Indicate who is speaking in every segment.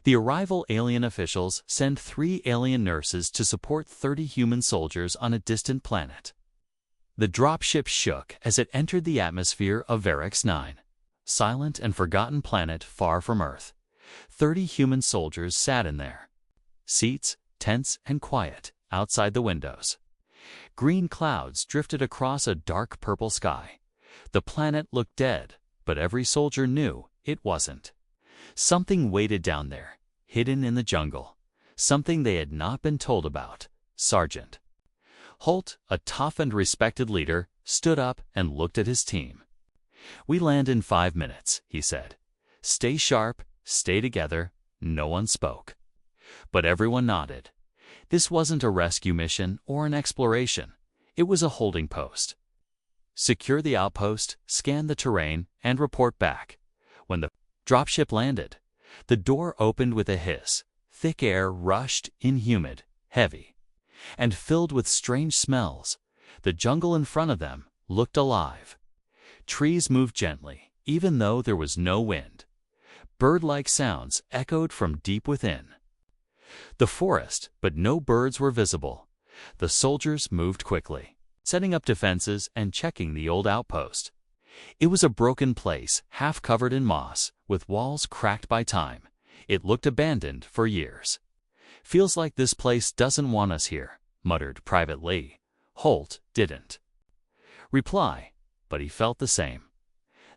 Speaker 1: The arrival alien officials send 3 alien nurses to support 30 human soldiers on a distant planet. The dropship shook as it entered the atmosphere of Queenorix 9, silent and forgotten planet far from Earth. 30 human soldiers sat in there. Seats, tense and quiet, outside the windows. Green clouds drifted across a dark purple sky. The planet looked dead, but every soldier knew it wasn't. Something waited down there, hidden in the jungle. Something they had not been told about. Sergeant Holt, a tough and respected leader, stood up and looked at his team. "We land in 5 minutes," he said. "Stay sharp, stay together." No one spoke. But everyone nodded. This wasn't a rescue mission or an exploration. It was a holding post. Secure the outpost, scan the terrain, and report back. When the dropship landed, the door opened with a hiss. Thick air rushed in, humid, heavy, and filled with strange smells. The jungle in front of them looked alive. Trees moved gently, even though there was no wind. Bird-like sounds echoed from deep within the forest, but no birds were visible. The soldiers moved quickly, setting up defenses and checking the old outpost. It was a broken place, half covered in moss, with walls cracked by time. It looked abandoned for years. "Feels like this place doesn't want us here," muttered Private Lee. Holt didn't reply, but he felt the same.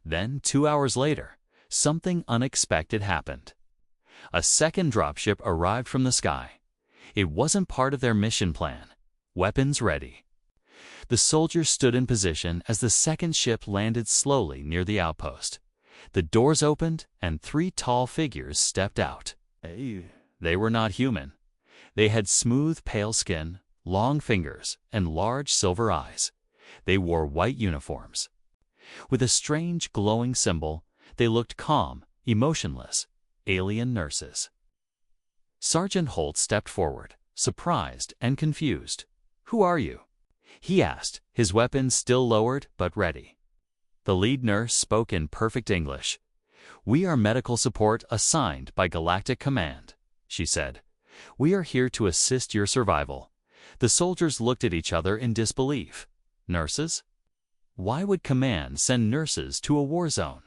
Speaker 1: Then, 2 hours later, something unexpected happened. A second dropship arrived from the sky. It wasn't part of their mission plan. Weapons ready. The soldiers stood in position as the second ship landed slowly near the outpost. The doors opened and 3 tall figures stepped out. They were not human. They had smooth, pale skin, long fingers, and large silver eyes. They wore white uniforms. With a strange, glowing symbol, they looked calm, emotionless. Alien nurses. Sergeant Holt stepped forward, surprised and confused. "Who are you?" he asked, his weapons still lowered but ready. The lead nurse spoke in perfect English. "We are medical support assigned by Galactic Command," she said. "We are here to assist your survival." The soldiers looked at each other in disbelief. Nurses? Why would Command send nurses to a war zone?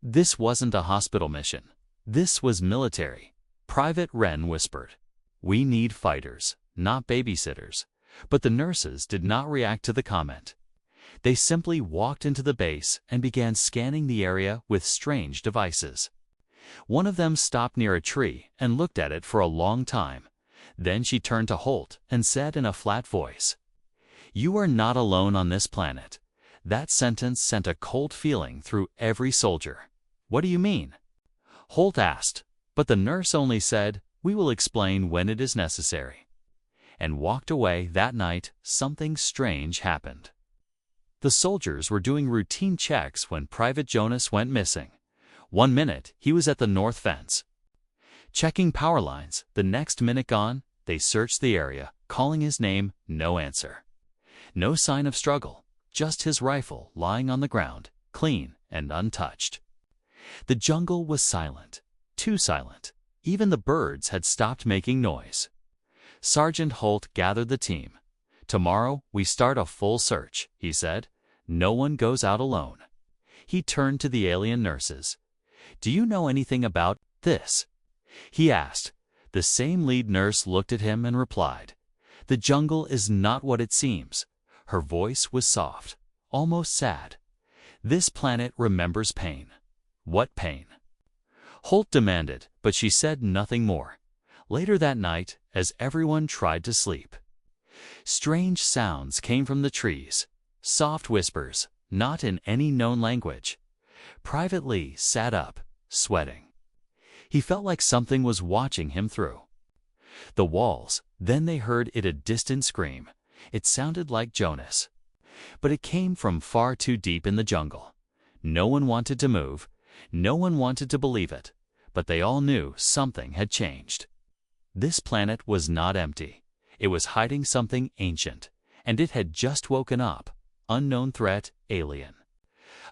Speaker 1: This wasn't a hospital mission. This was military. Private Wren whispered, "We need fighters, not babysitters." But the nurses did not react to the comment. They simply walked into the base and began scanning the area with strange devices. One of them stopped near a tree and looked at it for a long time. Then she turned to Holt and said in a flat voice, "You are not alone on this planet." That sentence sent a cold feeling through every soldier. "What do you mean?" Holt asked, but the nurse only said, "We will explain when it is necessary," and walked away. That night, something strange happened. The soldiers were doing routine checks when Private Jonas went missing. 1 minute, he was at the north fence, checking power lines. The next minute gone, they searched the area, calling his name, no answer. No sign of struggle, just his rifle lying on the ground, clean and untouched. The jungle was silent, too silent. Even the birds had stopped making noise. Sergeant Holt gathered the team. "Tomorrow, we start a full search," he said. "No one goes out alone." He turned to the alien nurses. "Do you know anything about this?" he asked. The same lead nurse looked at him and replied, "The jungle is not what it seems." Her voice was soft, almost sad. "This planet remembers pain." "What pain?" Holt demanded, but she said nothing more. Later that night, as everyone tried to sleep, strange sounds came from the trees, soft whispers, not in any known language. Private Lee sat up, sweating. He felt like something was watching him through the walls. Then they heard a distant scream. It sounded like Jonas, but it came from far too deep in the jungle. No one wanted to move. No one wanted to believe it, but they all knew something had changed. This planet was not empty. It was hiding something ancient, and it had just woken up. Unknown threat, alien.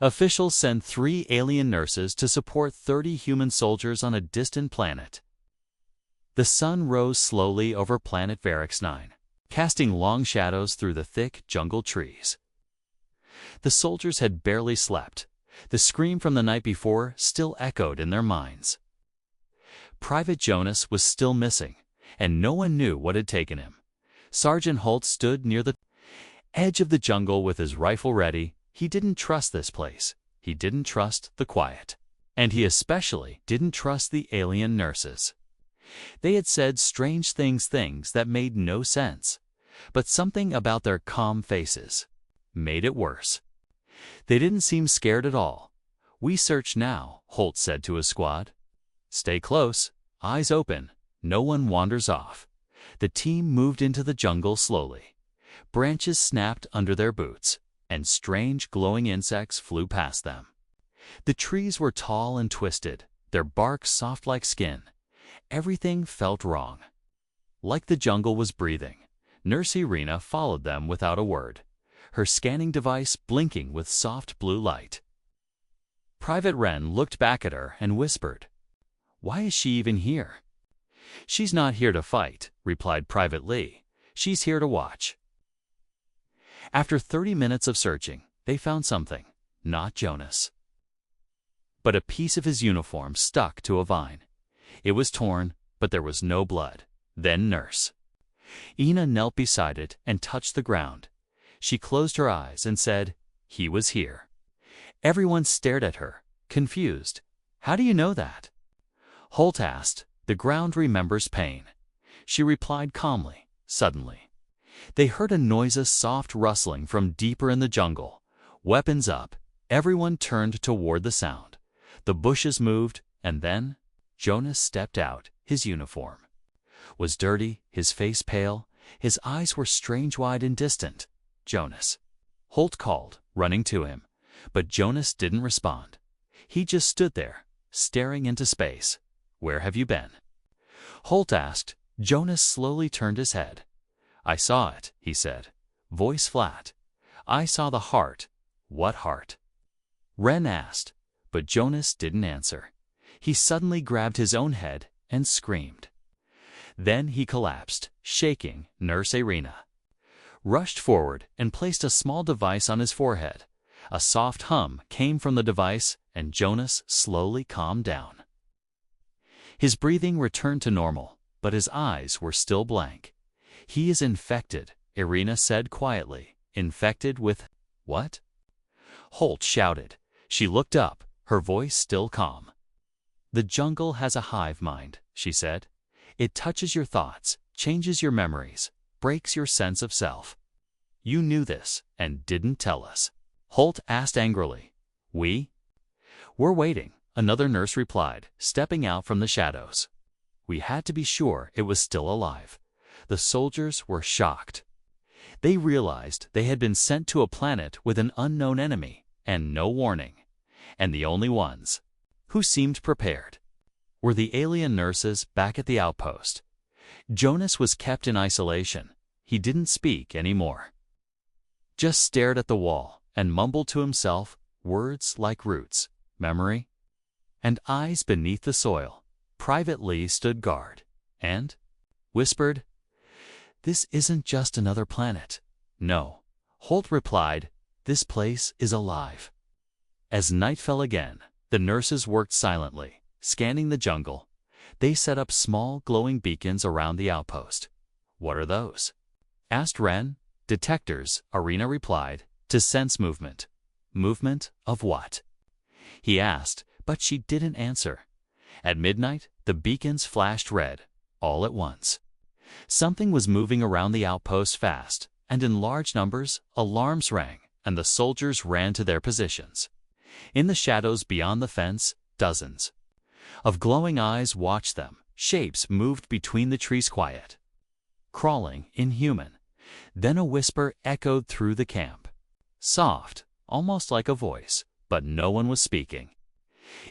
Speaker 1: Officials sent 3 alien nurses to support 30 human soldiers on a distant planet. The sun rose slowly over planet Varix 9, casting long shadows through the thick jungle trees. The soldiers had barely slept. The scream from the night before still echoed in their minds. Private Jonas was still missing, and no one knew what had taken him. Sergeant Holt stood near the edge of the jungle with his rifle ready. He didn't trust this place. He didn't trust the quiet. And he especially didn't trust the alien nurses. They had said strange things that made no sense, but something about their calm faces made it worse. They didn't seem scared at all. "We search now," Holt said to his squad. "Stay close, eyes open, no one wanders off." The team moved into the jungle slowly. Branches snapped under their boots, and strange glowing insects flew past them. The trees were tall and twisted, their bark soft like skin. Everything felt wrong. Like the jungle was breathing, Nurse Irina followed them without a word, her scanning device blinking with soft blue light. Private Wren looked back at her and whispered, "Why is she even here?" "She's not here to fight," replied Private Lee. "She's here to watch." After 30 minutes of searching, they found something, not Jonas, but a piece of his uniform stuck to a vine. It was torn, but there was no blood. Then Nurse Ina knelt beside it and touched the ground. She closed her eyes and said, "He was here." Everyone stared at her, confused. "How do you know that?" Holt asked. "The ground remembers pain." She replied calmly. Suddenly, they heard a noiseless, soft rustling from deeper in the jungle. Weapons up, everyone turned toward the sound. The bushes moved, and then Jonas stepped out. His uniform was dirty, his face pale, his eyes were strange-wide and distant. "Jonas," Holt called, running to him, but Jonas didn't respond. He just stood there, staring into space. "Where have you been?" Holt asked. Jonas slowly turned his head. "I saw it," he said, voice flat. "I saw the heart." "What heart?" Wren asked, but Jonas didn't answer. He suddenly grabbed his own head and screamed. Then he collapsed, shaking. Nurse Irina rushed forward and placed a small device on his forehead. A soft hum came from the device, and Jonas slowly calmed down. His breathing returned to normal, but his eyes were still blank. "He is infected," Irina said quietly. "Infected with what?" Holt shouted. She looked up, her voice still calm. "The jungle has a hive mind," she said. "It touches your thoughts, changes your memories, breaks your sense of self. You knew this and didn't tell us." Holt asked angrily. We're waiting," another nurse replied, stepping out from the shadows. "We had to be sure it was still alive." The soldiers were shocked. They realized they had been sent to a planet with an unknown enemy and no warning, and the only ones who seemed prepared were the alien nurses back at the outpost. Jonas was kept in isolation. He didn't speak anymore, just stared at the wall and mumbled to himself words like roots, memory, and eyes beneath the soil. Private Lee stood guard and whispered, "This isn't just another planet." "No," Holt replied, "this place is alive." As night fell again, the nurses worked silently, scanning the jungle. They set up small glowing beacons around the outpost. "What are those?" asked Wren. "Detectors," Irina replied, "to sense movement." "Movement of what?" he asked, but she didn't answer. At midnight, the beacons flashed red, all at once. Something was moving around the outpost fast, and in large numbers. Alarms rang, and the soldiers ran to their positions. In the shadows beyond the fence, dozens of glowing eyes watched them. Shapes moved between the trees, quiet, crawling, inhuman. Then a whisper echoed through the camp. Soft, almost like a voice, but no one was speaking.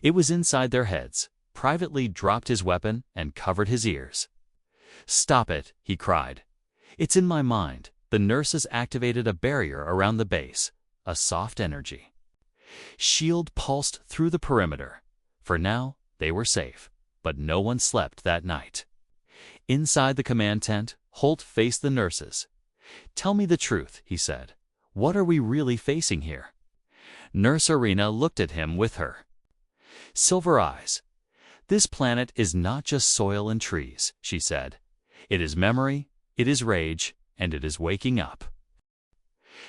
Speaker 1: It was inside their heads. Private Lee dropped his weapon and covered his ears. "Stop it," he cried. "It's in my mind." The nurses activated a barrier around the base. A soft energy shield pulsed through the perimeter. For now, they were safe, but no one slept that night. Inside the command tent, Holt faced the nurses. "Tell me the truth," he said. "What are we really facing here?" Nurse Irina looked at him with her silver eyes. "This planet is not just soil and trees," she said. "It is memory, it is rage, and it is waking up."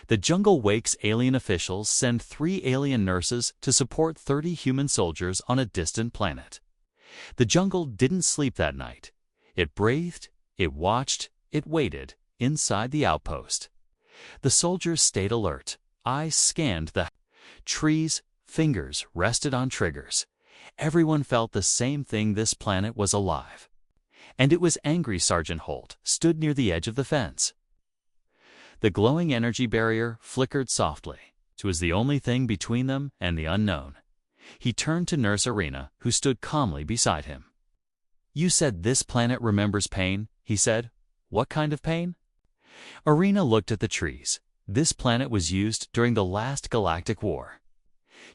Speaker 1: The jungle wakes alien officials send 3 alien nurses to support 30 human soldiers on a distant planet. The jungle didn't sleep that night. It breathed, it watched, it waited inside the outpost. The soldiers stayed alert. Eyes scanned the trees, fingers rested on triggers. Everyone felt the same thing: this planet was alive. And it was angry. Sergeant Holt stood near the edge of the fence. The glowing energy barrier flickered softly. It was the only thing between them and the unknown. He turned to Nurse Irina, who stood calmly beside him. "You said this planet remembers pain," he said. "What kind of pain?" Irina looked at the trees. "This planet was used during the last galactic war."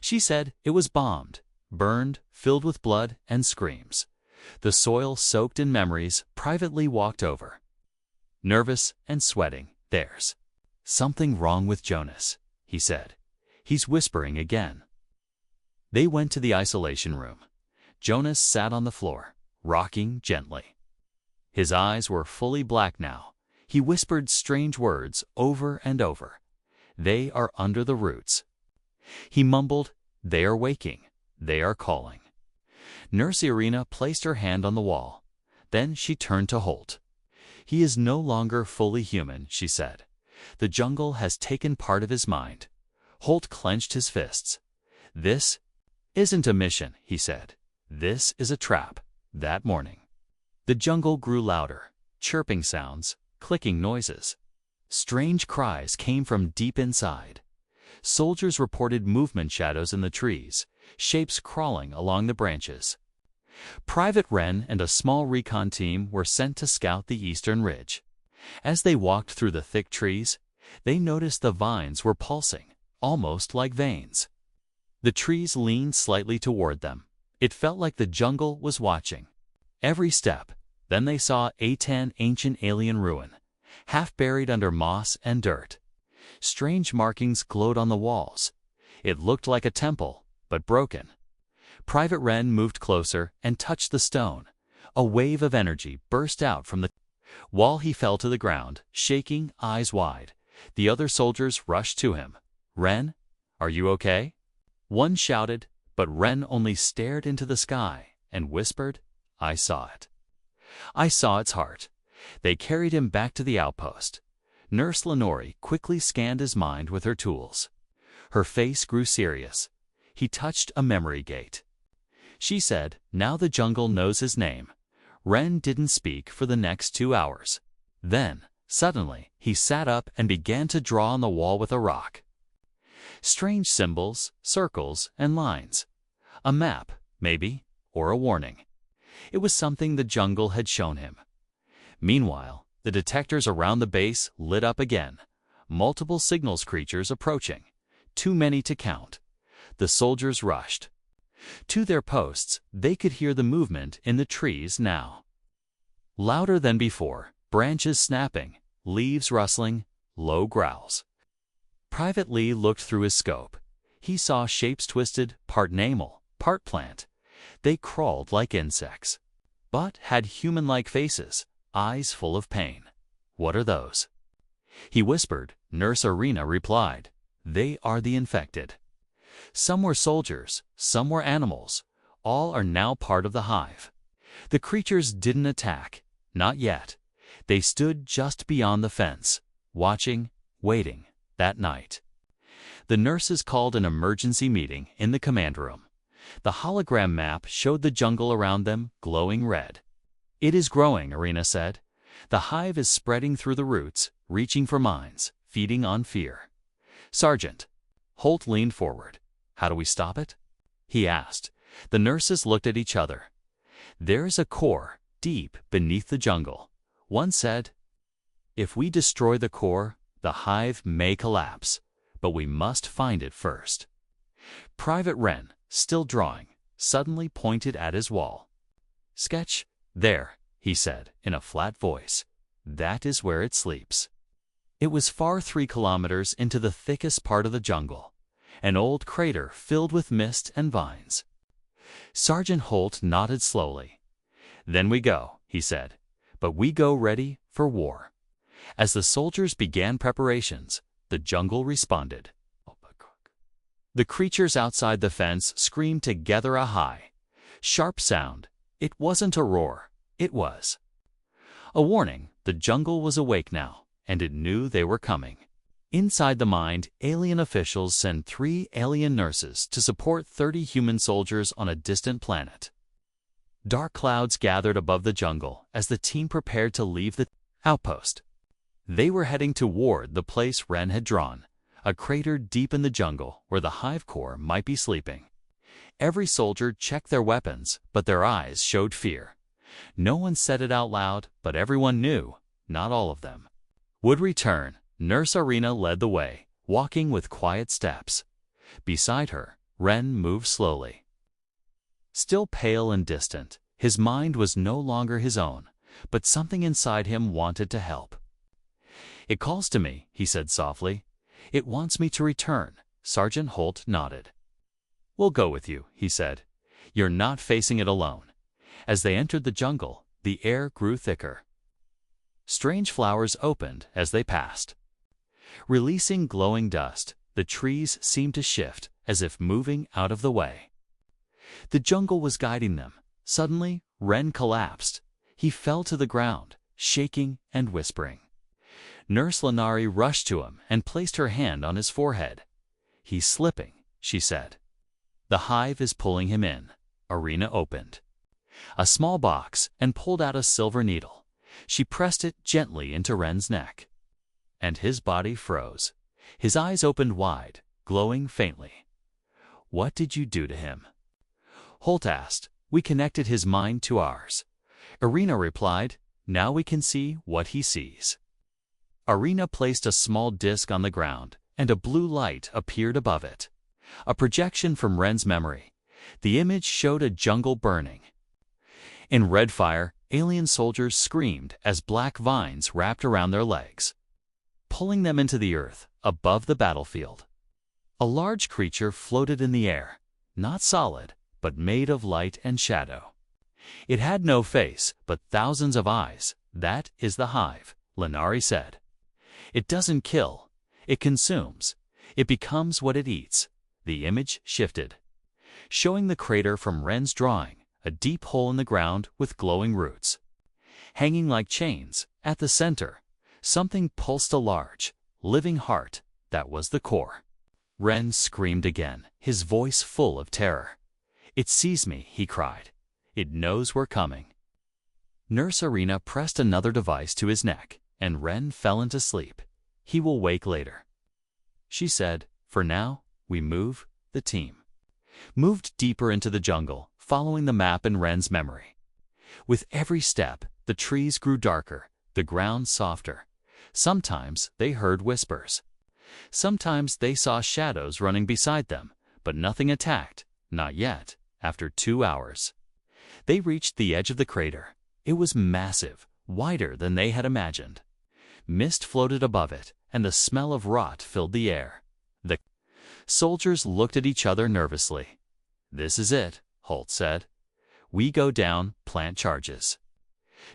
Speaker 1: She said it was bombed, burned, filled with blood and screams. The soil soaked in memories. Privately walked over. Nervous and sweating. "There's something wrong with Jonas," he said. "He's whispering again." They went to the isolation room. Jonas sat on the floor, rocking gently. His eyes were fully black now. He whispered strange words over and over. "They are under the roots." He mumbled, "They are waking. They are calling." Nurse Irina placed her hand on the wall. Then she turned to Holt. "He is no longer fully human," she said. "The jungle has taken part of his mind." Holt clenched his fists. "This isn't a mission," he said. "This is a trap." That morning, the jungle grew louder. Chirping sounds, clicking noises. Strange cries came from deep inside. Soldiers reported movement, shadows in the trees, shapes crawling along the branches. Private Wren and a small recon team were sent to scout the eastern ridge. As they walked through the thick trees, they noticed the vines were pulsing, almost like veins. The trees leaned slightly toward them. It felt like the jungle was watching every step. Then they saw A10, ancient alien ruin, half buried under moss and dirt. Strange markings glowed on the walls. It looked like a temple, but broken. Private Wren moved closer and touched the stone. A wave of energy burst out from the wall. He fell to the ground, shaking, eyes wide. The other soldiers rushed to him. "Wren, are you okay?" One shouted, but Wren only stared into the sky and whispered, "I saw it. I saw its heart." They carried him back to the outpost. Nurse Lenore quickly scanned his mind with her tools. Her face grew serious. He touched a memory gate. She said, "Now the jungle knows his name." Wren didn't speak for the next 2 hours. Then, suddenly, he sat up and began to draw on the wall with a rock. Strange symbols, circles, and lines. A map, maybe, or a warning. It was something the jungle had shown him. Meanwhile, the detectors around the base lit up again. Multiple signals, creatures approaching. Too many to count. The soldiers rushed to their posts. They could hear the movement in the trees now. Louder than before, branches snapping, leaves rustling, low growls. Private Lee looked through his scope. He saw shapes twisted, part animal, part plant. They crawled like insects, but had human-like faces, eyes full of pain. "What are those?" he whispered. Nurse Irina replied, "They are the infected." Some were soldiers, some were animals. All are now part of the hive. The creatures didn't attack, not yet. They stood just beyond the fence, watching, waiting. That night, the nurses called an emergency meeting in the command room. The hologram map showed the jungle around them, glowing red. "It is growing," Irina said. "The hive is spreading through the roots, reaching for minds, feeding on fear." "Sergeant." Holt leaned forward. "How do we stop it?" he asked. The nurses looked at each other. "There is a core, deep beneath the jungle." One said, "If we destroy the core, the hive may collapse, but we must find it first." Private Wren, still drawing, suddenly pointed at his wall. "Sketch, there," he said in a flat voice. "That is where it sleeps." It was far 3 kilometers into the thickest part of the jungle, an old crater filled with mist and vines. Sergeant Holt nodded slowly. "Then we go," he said, "but we go ready for war." As the soldiers began preparations, the jungle responded. The creatures outside the fence screamed together a high, sharp sound. It wasn't a roar, it was a warning. The jungle was awake now, and it knew they were coming. Inside the mind, alien officials send 3 alien nurses to support 30 human soldiers on a distant planet. Dark clouds gathered above the jungle as the team prepared to leave the outpost. They were heading toward the place Wren had drawn, a crater deep in the jungle where the hive core might be sleeping. Every soldier checked their weapons, but their eyes showed fear. No one said it out loud, but everyone knew, not all of them would return. Nurse Arena led the way, walking with quiet steps. Beside her, Wren moved slowly. Still pale and distant, his mind was no longer his own, but something inside him wanted to help. "It calls to me," he said softly. "It wants me to return." Sergeant Holt nodded. "We'll go with you," he said. "You're not facing it alone." As they entered the jungle, the air grew thicker. Strange flowers opened as they passed. Releasing glowing dust, the trees seemed to shift, as if moving out of the way. The jungle was guiding them. Suddenly, Wren collapsed. He fell to the ground, shaking and whispering. Nurse Lanari rushed to him and placed her hand on his forehead. "He's slipping," she said. "The hive is pulling him in." Arena opened a small box and pulled out a silver needle. She pressed it gently into Wren's neck, and his body froze. His eyes opened wide, glowing faintly. "What did you do to him?" Holt asked. "We connected his mind to ours." Arena replied, "Now we can see what he sees." Arena placed a small disc on the ground, and a blue light appeared above it. A projection from Wren's memory. The image showed a jungle burning. In red fire, alien soldiers screamed as black vines wrapped around their legs, pulling them into the earth above the battlefield. A large creature floated in the air, not solid, but made of light and shadow. It had no face, but thousands of eyes. "That is the hive," Lanari said. "It doesn't kill, it consumes. It becomes what it eats." The image shifted, showing the crater from Wren's drawing, a deep hole in the ground with glowing roots. Hanging like chains, at the center, something pulsed, a large, living heart. That was the core. Wren screamed again, his voice full of terror. "It sees me," he cried. "It knows we're coming." Nurse Arena pressed another device to his neck, and Wren fell into sleep. "He will wake later," she said. "For now, we move." The team moved deeper into the jungle, following the map in Wren's memory. With every step, the trees grew darker, the ground softer. Sometimes they heard whispers. Sometimes they saw shadows running beside them, but nothing attacked, not yet. After 2 hours, they reached the edge of the crater. It was massive, wider than they had imagined. Mist floated above it, and the smell of rot filled the air. The soldiers looked at each other nervously. "This is it," Holt said. "We go down, plant charges,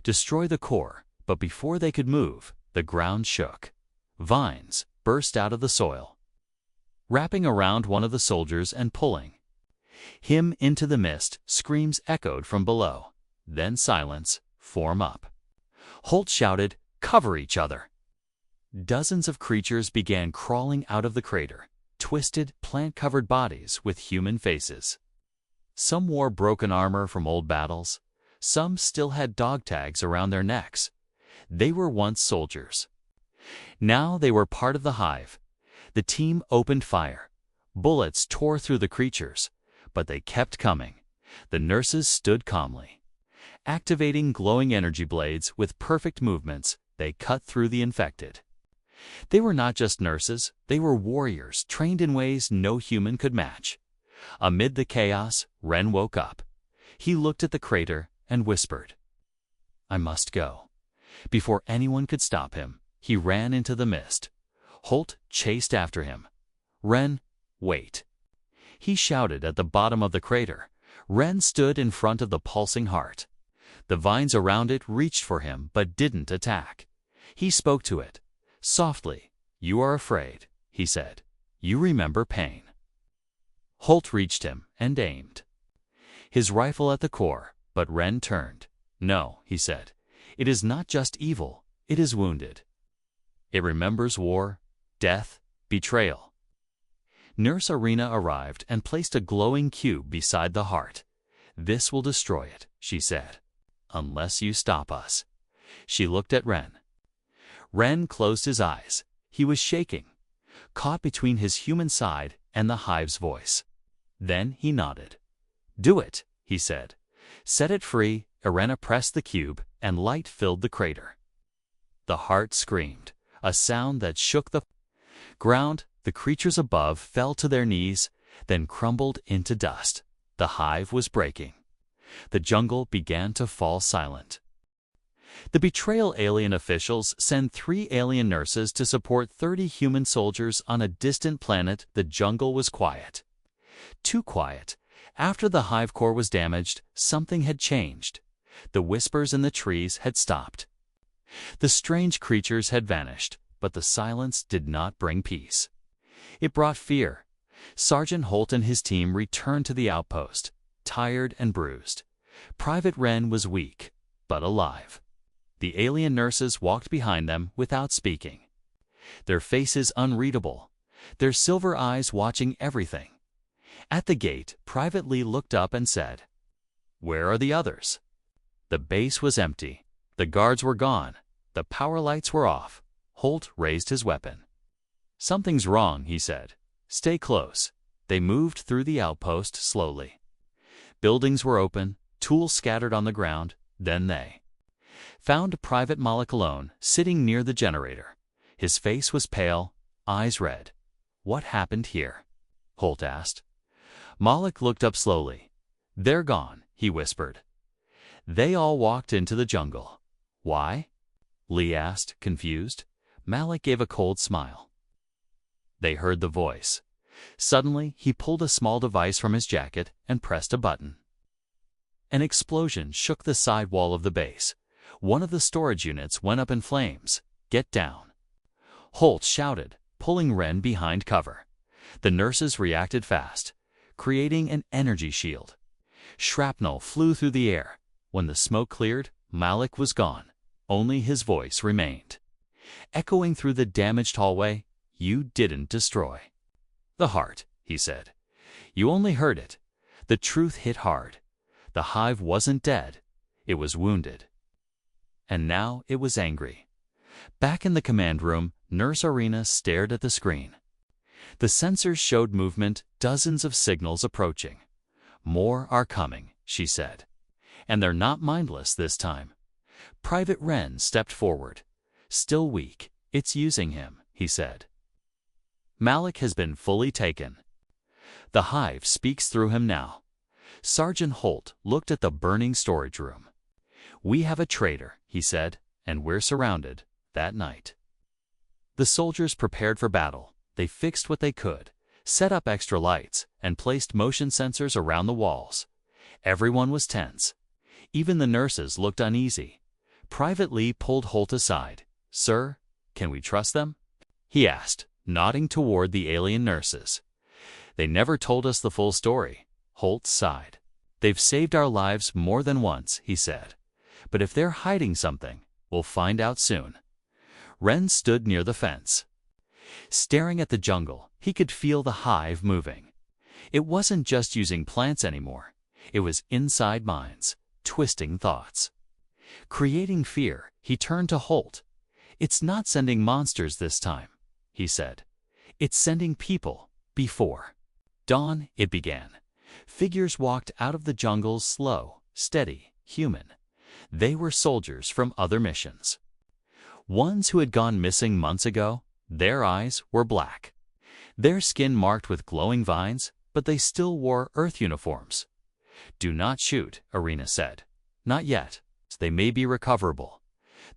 Speaker 1: destroy the core." But before they could move, the ground shook. Vines burst out of the soil, wrapping around one of the soldiers and pulling him into the mist. Screams echoed from below. Then silence. "Form up." Holt shouted, "Cover each other." Dozens of creatures began crawling out of the crater, twisted, plant-covered bodies with human faces. Some wore broken armor from old battles. Some still had dog tags around their necks. They were once soldiers. Now they were part of the hive. The team opened fire. Bullets tore through the creatures, but they kept coming. The nurses stood calmly. Activating glowing energy blades with perfect movements, they cut through the infected. They were not just nurses, they were warriors trained in ways no human could match. Amid the chaos, Wren woke up. He looked at the crater and whispered, I must go. Before anyone could stop him, he ran into the mist. Holt chased after him. Ren, wait. He shouted at the bottom of the crater. Ren stood in front of the pulsing heart. The vines around it reached for him but didn't attack. He spoke to it. Softly, you are afraid, he said. You remember pain. Holt reached him and aimed. His rifle at the core, but Ren turned. No, he said. It is not just evil, it is wounded. It remembers war, death, betrayal. Nurse Arena arrived and placed a glowing cube beside the heart. This will destroy it, she said. Unless you stop us. She looked at Ren. Ren closed his eyes. He was shaking, caught between his human side and the hive's voice. Then he nodded. Do it, he said. Set it free. Arena pressed the cube, and light filled the crater. The heart screamed, a sound that shook the ground. The creatures above fell to their knees, then crumbled into dust. The hive was breaking. The jungle began to fall silent. The betrayal alien officials send 3 alien nurses to support 30 human soldiers on a distant planet. The jungle was quiet. Too quiet. After the hive core was damaged, something had changed. The whispers in the trees had stopped. The strange creatures had vanished, but the silence did not bring peace. It brought fear. Sergeant Holt and his team returned to the outpost, tired and bruised. Private Ren was weak, but alive. The alien nurses walked behind them without speaking. Their faces unreadable, their silver eyes watching everything. At the gate, Private Lee looked up and said, "Where are the others?" The base was empty. The guards were gone. The power lights were off. Holt raised his weapon. "Something's wrong," he said. "Stay close." They moved through the outpost slowly. Buildings were open, tools scattered on the ground. Then they found Private Malik alone, sitting near the generator. His face was pale, eyes red. "What happened here?" Holt asked. Malik looked up slowly. "They're gone," he whispered. They all walked into the jungle. "Why?" Lee asked, confused. Malik gave a cold smile. They heard the voice. Suddenly, he pulled a small device from his jacket and pressed a button. An explosion shook the side wall of the base. One of the storage units went up in flames. "Get down!" Holt shouted, pulling Ren behind cover. The nurses reacted fast, creating an energy shield. Shrapnel flew through the air. When the smoke cleared, Malik was gone. Only his voice remained. Echoing through the damaged hallway, "You didn't destroy the heart," he said. "You only hurt it." The truth hit hard. The hive wasn't dead. It was wounded. And now it was angry. Back in the command room, Nurse Arena stared at the screen. The sensors showed movement, dozens of signals approaching. "More are coming," she said. "And they're not mindless this time." Private Ren stepped forward. "Still weak. It's using him," he said. "Malik has been fully taken. The hive speaks through him now." Sergeant Holt looked at the burning storage room. "We have a traitor," he said, "and we're surrounded." That night, the soldiers prepared for battle. They fixed what they could, set up extra lights, and placed motion sensors around the walls. Everyone was tense. Even the nurses looked uneasy. Private Lee pulled Holt aside. "Sir, can we trust them?" he asked, nodding toward the alien nurses. "They never told us the full story." Holt sighed. "They've saved our lives more than once," he said. "But if they're hiding something, we'll find out soon." Ren stood near the fence. Staring at the jungle, he could feel the hive moving. It wasn't just using plants anymore. It was inside minds, twisting thoughts, creating fear. He turned to Holt. "It's not sending monsters this time," he said. "It's sending people." Before dawn, it began. Figures walked out of the jungle, slow, steady, human. They were soldiers from other missions. Ones who had gone missing months ago. Their eyes were black. Their skin marked with glowing vines, but they still wore Earth uniforms. "Do not shoot," Arena said. "Not yet." They may be recoverable.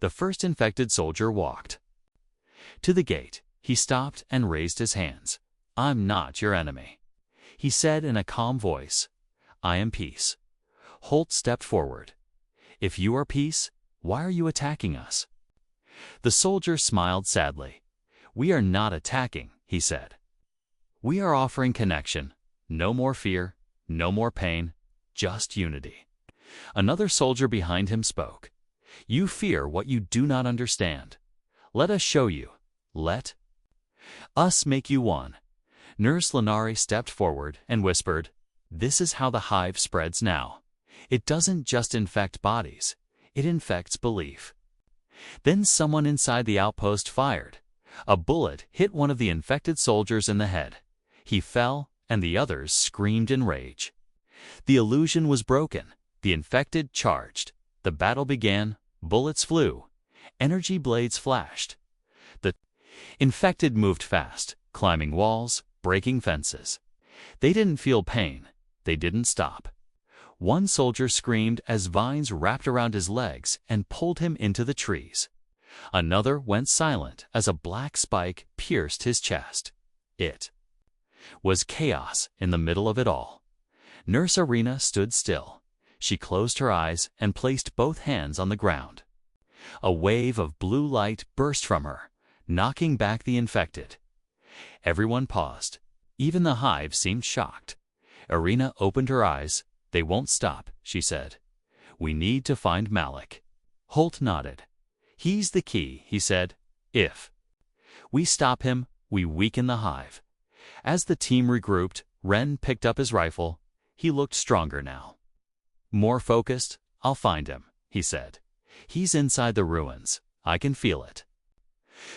Speaker 1: The first infected soldier walked to the gate. He stopped and raised his hands. "I'm not your enemy," he said in a calm voice. "I am peace." Holt stepped forward. "If you are peace, why are you attacking us?" The soldier smiled sadly. "We are not attacking," he said. "We are offering connection. No more fear, no more pain, just unity." Another soldier behind him spoke. "You fear what you do not understand. Let us show you. Let us make you one." Nurse Lanari stepped forward and whispered, "This is how the hive spreads now. It doesn't just infect bodies, it infects belief." Then someone inside the outpost fired. A bullet hit one of the infected soldiers in the head. He fell, and the others screamed in rage. The illusion was broken. The infected charged. The battle began. Bullets flew. Energy blades flashed. The infected moved fast, climbing walls, breaking fences. They didn't feel pain. They didn't stop. One soldier screamed as vines wrapped around his legs and pulled him into the trees. Another went silent as a black spike pierced his chest. It was chaos in the middle of it all. Nurse Arena stood still. She closed her eyes and placed both hands on the ground. A wave of blue light burst from her, knocking back the infected. Everyone paused. Even the hive seemed shocked. Arena opened her eyes. "They won't stop," she said. "We need to find Malik." Holt nodded. "He's the key," he said. "If we stop him, we weaken the hive." As the team regrouped, Ren picked up his rifle. He looked stronger now. "More focused. I'll find him," he said. "He's inside the ruins. I can feel it."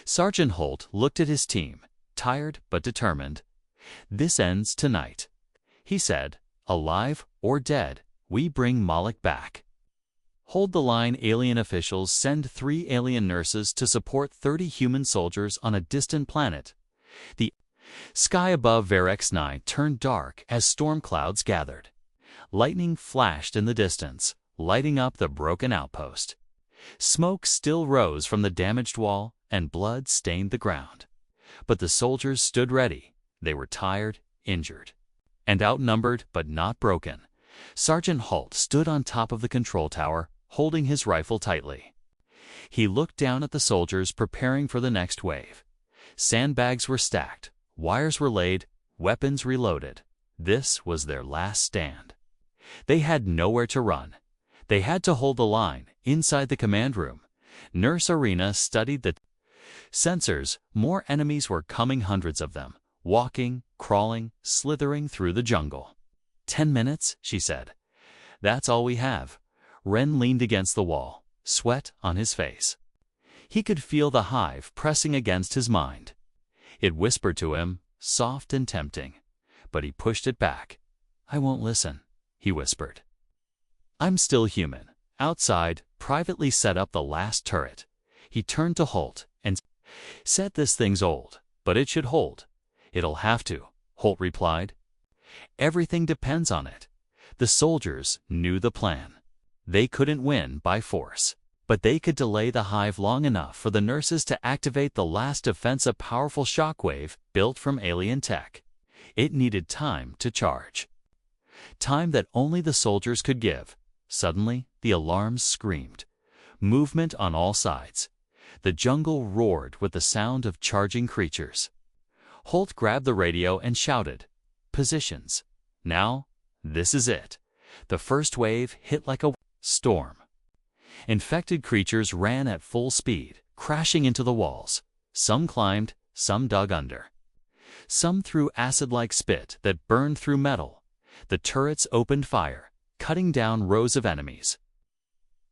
Speaker 1: Sergeant Holt looked at his team, tired but determined. "This ends tonight," he said. "Alive or dead, we bring Malik back." Hold the line. Alien officials send 3 alien nurses to support 30 human soldiers on a distant planet. The sky above Verex 9 turned dark as storm clouds gathered. Lightning flashed in the distance, lighting up the broken outpost. Smoke still rose from the damaged wall, and blood stained the ground. But the soldiers stood ready. They were tired, injured, and outnumbered but not broken. Sergeant Holt stood on top of the control tower, holding his rifle tightly. He looked down at the soldiers preparing for the next wave. Sandbags were stacked, wires were laid, weapons reloaded. This was their last stand. They had nowhere to run. They had to hold the line inside the command room. Nurse Arena studied the sensors. More enemies were coming, hundreds of them, walking, crawling, slithering through the jungle. 10 minutes, she said. "That's all we have." Ren leaned against the wall, sweat on his face. He could feel the hive pressing against his mind. It whispered to him, soft and tempting, but he pushed it back. "I won't listen," he whispered. "I'm still human." Outside, privately set up the last turret. He turned to Holt and said, "This thing's old, but it should hold." "It'll have to," Holt replied. "Everything depends on it." The soldiers knew the plan. They couldn't win by force, but they could delay the hive long enough for the nurses to activate the last defense, a powerful shockwave built from alien tech. It needed time to charge. Time that only the soldiers could give. Suddenly, the alarms screamed. Movement on all sides. The jungle roared with the sound of charging creatures. Holt grabbed the radio and shouted, "Positions. Now, this is it." The first wave hit like a storm. Infected creatures ran at full speed, crashing into the walls. Some climbed, some dug under. Some threw acid-like spit that burned through metal. The turrets opened fire, cutting down rows of enemies.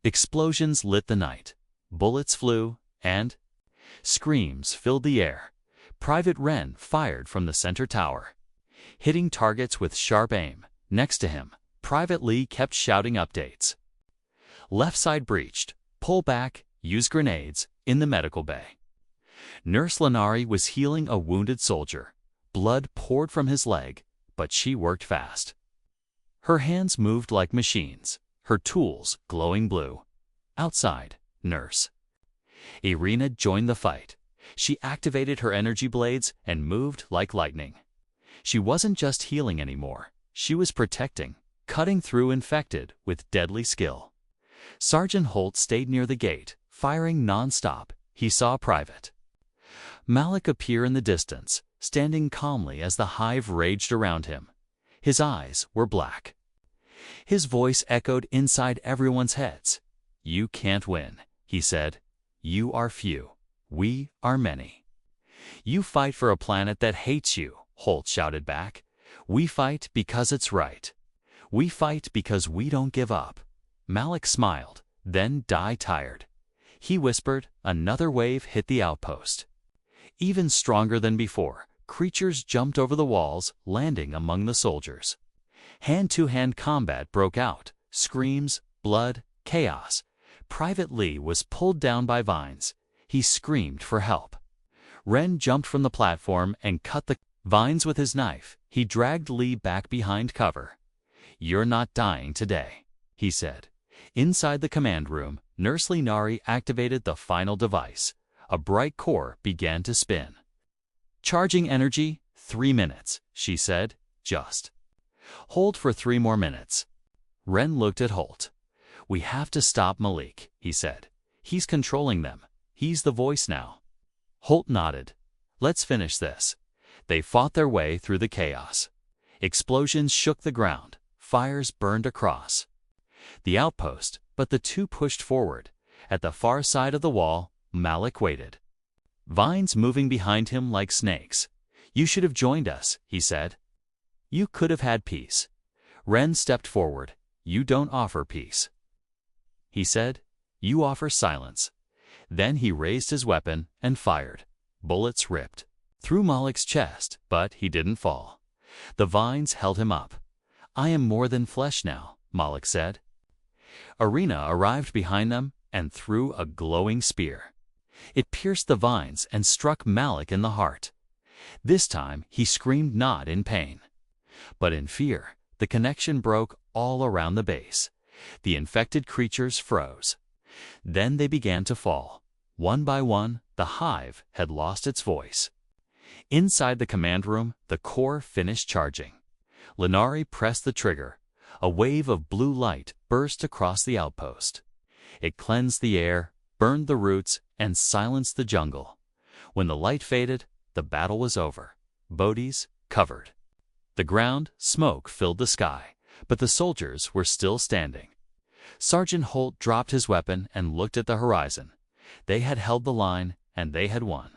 Speaker 1: Explosions lit the night. Bullets flew, and screams filled the air. Private Wren fired from the center tower, hitting targets with sharp aim. Next to him, Private Lee kept shouting updates. "Left side breached. Pull back. Use grenades." In the medical bay, Nurse Lanari was healing a wounded soldier. Blood poured from his leg, but she worked fast. Her hands moved like machines, her tools glowing blue. Outside, Nurse Irina joined the fight. She activated her energy blades and moved like lightning. She wasn't just healing anymore. She was protecting, cutting through infected with deadly skill. Sergeant Holt stayed near the gate, firing non-stop. He saw Private Malik appear in the distance, standing calmly as the hive raged around him. His eyes were black. His voice echoed inside everyone's heads. "You can't win," he said. "You are few. We are many." "You fight for a planet that hates you," Holt shouted back. "We fight because it's right. We fight because we don't give up." Malik smiled, then died tired. He whispered. Another wave hit the outpost. Even stronger than before, creatures jumped over the walls, landing among the soldiers. Hand-to-hand combat broke out. Screams, blood, chaos. Private Lee was pulled down by vines. He screamed for help. Ren jumped from the platform and cut the vines with his knife. He dragged Lee back behind cover. "You're not dying today," he said. Inside the command room, Nurse Linari activated the final device. A bright core began to spin. "Charging energy, 3 minutes," she said. "Just hold for 3 more minutes." Ren looked at Holt. "We have to stop Malik," he said. "He's controlling them. He's the voice now." Holt nodded. "Let's finish this." They fought their way through the chaos. Explosions shook the ground. Fires burned across the outpost, but the two pushed forward. At the far side of the wall, Malik waited, vines moving behind him like snakes. "You should have joined us," he said. "You could have had peace." Ren stepped forward. "You don't offer peace," he said. "You offer silence." Then he raised his weapon and fired. Bullets ripped through Malik's chest, but he didn't fall. The vines held him up. "I am more than flesh now," Malik said. Irina arrived behind them and threw a glowing spear. It pierced the vines and struck Malik in the heart. This time he screamed not in pain, but in fear. The connection broke all around the base. The infected creatures froze. Then they began to fall. One by one, the hive had lost its voice. Inside the command room, the core finished charging. Linari pressed the trigger. A wave of blue light burst across the outpost. It cleansed the air, burned the roots, and silenced the jungle. When the light faded, the battle was over. Bodies covered the ground, smoke filled the sky, but the soldiers were still standing. Sergeant Holt dropped his weapon and looked at the horizon. They had held the line, and they had won.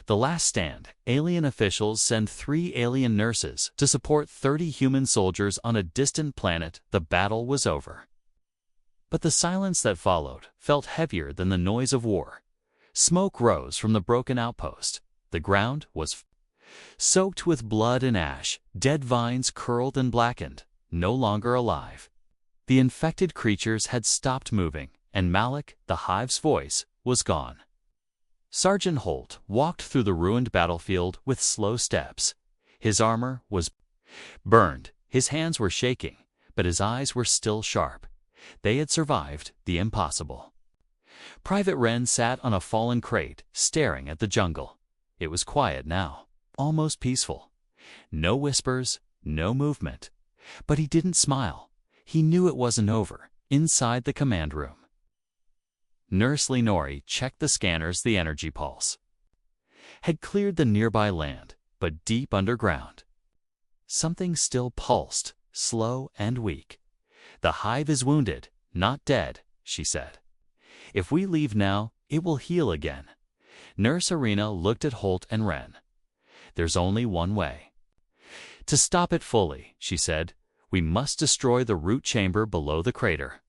Speaker 1: The last stand. Alien officials send 3 alien nurses to support 30 human soldiers on a distant planet. The battle was over. But the silence that followed felt heavier than the noise of war. Smoke rose from the broken outpost. The ground was soaked with blood and ash. Dead vines curled and blackened, no longer alive. The infected creatures had stopped moving, and Malik, the hive's voice, was gone. Sergeant Holt walked through the ruined battlefield with slow steps. His armor was burned, his hands were shaking, but his eyes were still sharp. They had survived the impossible. Private Ren sat on a fallen crate, staring at the jungle. It was quiet now, almost peaceful. No whispers, no movement. But he didn't smile. He knew it wasn't over. Inside the command room, Nurse Linori checked the scanners. The energy pulse had cleared the nearby land, but deep underground, something still pulsed, slow and weak. "The hive is wounded, not dead," she said. "If we leave now, it will heal again." Nurse Irina looked at Holt and Ren. "There's only one way to stop it fully," she said. "We must destroy the root chamber below the crater."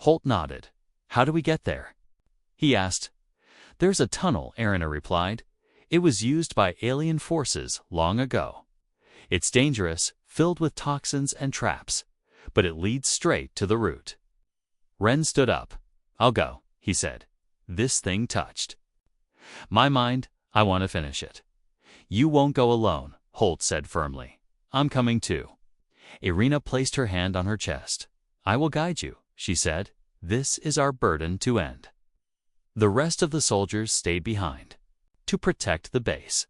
Speaker 1: Holt nodded. "How do we get there?" he asked. "There's a tunnel," Irina replied. "It was used by alien forces long ago. It's dangerous, filled with toxins and traps, but it leads straight to the root." Ren stood up. "I'll go," he said. "This thing touched my mind. I want to finish it." "You won't go alone," Holt said firmly. "I'm coming too." Irina placed her hand on her chest. "I will guide you," she said. This is our burden to end. The rest of the soldiers stayed behind to protect the base.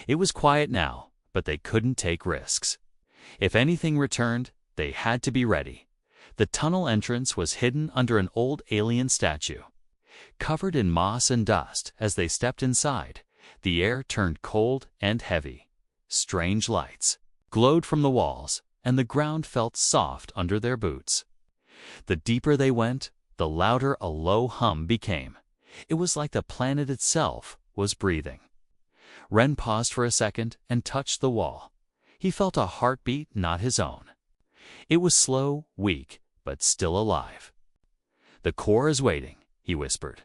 Speaker 1: It was quiet now, but they couldn't take risks. If anything returned, they had to be ready. The tunnel entrance was hidden under an old alien statue. Covered in moss and dust as they stepped inside, the air turned cold and heavy. Strange lights glowed from the walls, and the ground felt soft under their boots. The deeper they went, the louder a low hum became. It was like the planet itself was breathing. Ren paused for a second and touched the wall. He felt a heartbeat not his own. It was slow, weak, but still alive. "The core is waiting," he whispered.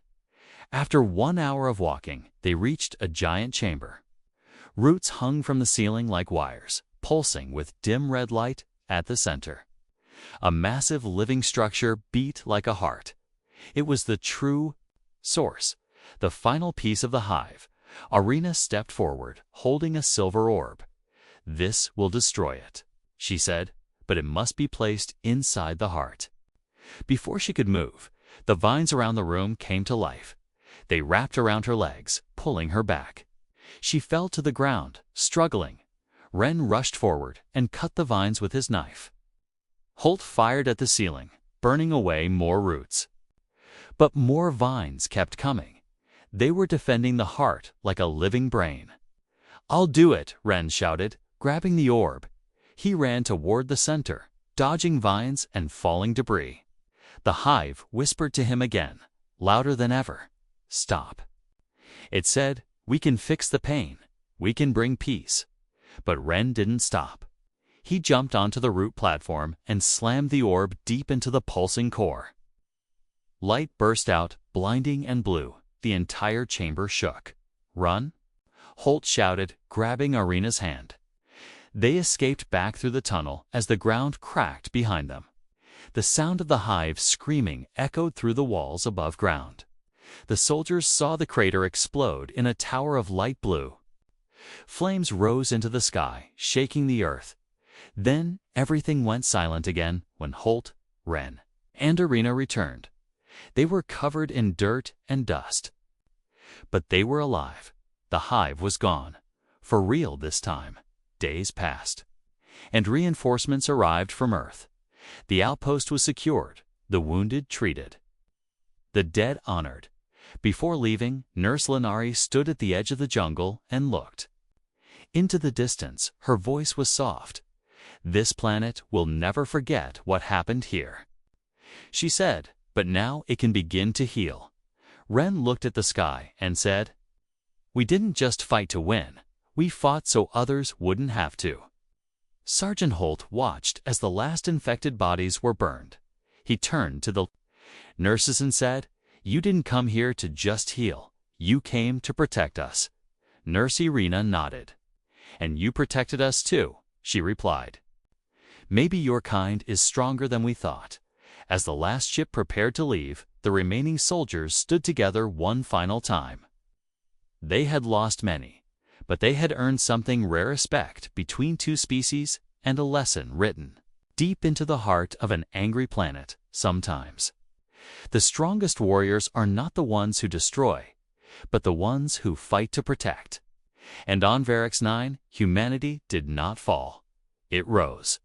Speaker 1: After 1 hour of walking, they reached a giant chamber. Roots hung from the ceiling like wires, pulsing with dim red light at the center. A massive living structure beat like a heart. It was the true source, the final piece of the hive. Irina stepped forward, holding a silver orb. "This will destroy it," she said, "but it must be placed inside the heart." Before she could move, the vines around the room came to life. They wrapped around her legs, pulling her back. She fell to the ground, struggling. Ren rushed forward and cut the vines with his knife. Holt fired at the ceiling, burning away more roots. But more vines kept coming. They were defending the heart like a living brain. "I'll do it," Ren shouted, grabbing the orb. He ran toward the center, dodging vines and falling debris. The hive whispered to him again, louder than ever, "Stop." It said, "We can fix the pain. We can bring peace." But Ren didn't stop. He jumped onto the root platform and slammed the orb deep into the pulsing core. Light burst out, blinding and blue. The entire chamber shook. "Run!" Holt shouted, grabbing Irina's hand. They escaped back through the tunnel as the ground cracked behind them. The sound of the hive screaming echoed through the walls above ground. The soldiers saw the crater explode in a tower of light blue. Flames rose into the sky, shaking the earth. Then everything went silent again when Holt, Ren, and Irina returned. They were covered in dirt and dust. But they were alive. The hive was gone. For real this time. Days passed, and reinforcements arrived from Earth. The outpost was secured, the wounded treated, the dead honored. Before leaving, Nurse Lenari stood at the edge of the jungle and looked into the distance. Her voice was soft. "This planet will never forget what happened here," she said, "but now it can begin to heal." Ren looked at the sky and said, "We didn't just fight to win. We fought so others wouldn't have to." Sergeant Holt watched as the last infected bodies were burned. He turned to the nurses and said, "You didn't come here to just heal. You came to protect us." Nurse Irina nodded. "And you protected us too," she replied. "Maybe your kind is stronger than we thought." As the last ship prepared to leave, the remaining soldiers stood together one final time. They had lost many, but they had earned something: rare respect between two species and a lesson written deep into the heart of an angry planet. Sometimes the strongest warriors are not the ones who destroy, but the ones who fight to protect. And on Varix 9, humanity did not fall. It rose.